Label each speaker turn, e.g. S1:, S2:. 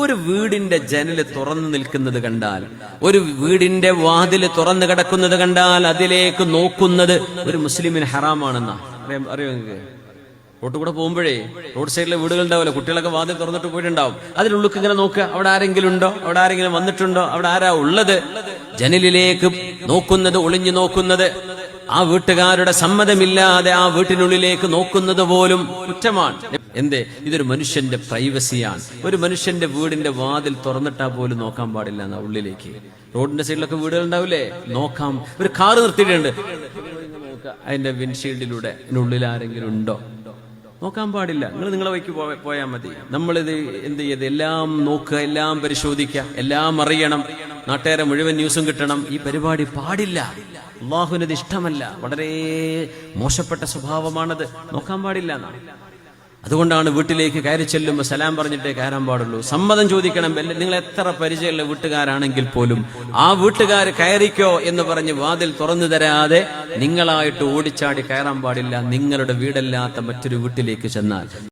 S1: ഒരു വീടിന്റെ ജനല് തുറന്നു നിൽക്കുന്നത് കണ്ടാൽ, ഒരു വീടിന്റെ വാതില് തുറന്നു കിടക്കുന്നത് കണ്ടാൽ അതിലേക്ക് നോക്കുന്നത് ഒരു മുസ്ലിമിന് ഹറാമാണെന്നാ. അറിയോ നിങ്ങൾക്ക്? റോഡ് കൂടെ പോകുമ്പോഴേ റോഡ് സൈഡിലെ വീടുകൾ ഉണ്ടാവില്ല, കുട്ടികളൊക്കെ വാതിൽ തുറന്നിട്ട് പോയിട്ടുണ്ടാവും. അതിനുള്ളിൽ ഇങ്ങനെ നോക്കുക, അവിടെ ആരെങ്കിലും ഉണ്ടോ, അവിടെ ആരെങ്കിലും വന്നിട്ടുണ്ടോ, അവിടെ ആരാ ഉള്ളത്. ജനലിലേക്ക് നോക്കുന്നത്, ഒളിഞ്ഞു നോക്കുന്നത്, ആ വീട്ടുകാരുടെ സമ്മതമില്ലാതെ ആ വീട്ടിനുള്ളിലേക്ക് നോക്കുന്നത് പോലും കുറ്റമാണ്. എന്തേ? ഇതൊരു മനുഷ്യന്റെ പ്രൈവസിയാണ്. ഒരു മനുഷ്യന്റെ വീടിന്റെ വാതിൽ തുറന്നിട്ടാ പോലും നോക്കാൻ പാടില്ല എന്നാ ഉള്ളിലേക്ക്. റോഡിന്റെ സൈഡിലൊക്കെ വീടുകൾ ഉണ്ടാവില്ലേ, നോക്കാം. ഒരു കാറ് നിർത്തിയിട്ടുണ്ട്, അതിന്റെ വിൻഷീൽഡിലൂടെ ഉള്ളിൽ ആരെങ്കിലും ഉണ്ടോ നോക്കാൻ പാടില്ല. നിങ്ങളെ വഴിക്ക് പോയാൽ മതി. നമ്മളിത് എന്ത് ചെയ്ത് എല്ലാം നോക്കുക, എല്ലാം പരിശോധിക്കുക, എല്ലാം അറിയണം, നാട്ടുകാരെ മുഴുവൻ ന്യൂസും കിട്ടണം. ഈ പരിപാടി പാടില്ല. അള്ളാഹുവിനത് ഇഷ്ടമല്ല. വളരെ മോശപ്പെട്ട സ്വഭാവമാണത്. നോക്കാൻ പാടില്ല എന്നാണ്. അതുകൊണ്ടാണ് വീട്ടിലേക്ക് കയറി ചെല്ലുമ്പോൾ സലാം പറഞ്ഞിട്ടേ കയറാൻ പാടുള്ളൂ. സമ്മതം ചോദിക്കണം. നിങ്ങൾ എത്ര പരിചയമുള്ള വീട്ടുകാരാണെങ്കിൽ പോലും ആ വീട്ടുകാർ കയറിക്കോ എന്ന് പറഞ്ഞ് വാതിൽ തുറന്നു തരാതെ നിങ്ങളായിട്ട് ഓടിച്ചാടി കയറാൻ പാടില്ല. നിങ്ങളുടെ വീടല്ലാത്ത മറ്റൊരു വീട്ടിലേക്ക് ചെന്നാൽ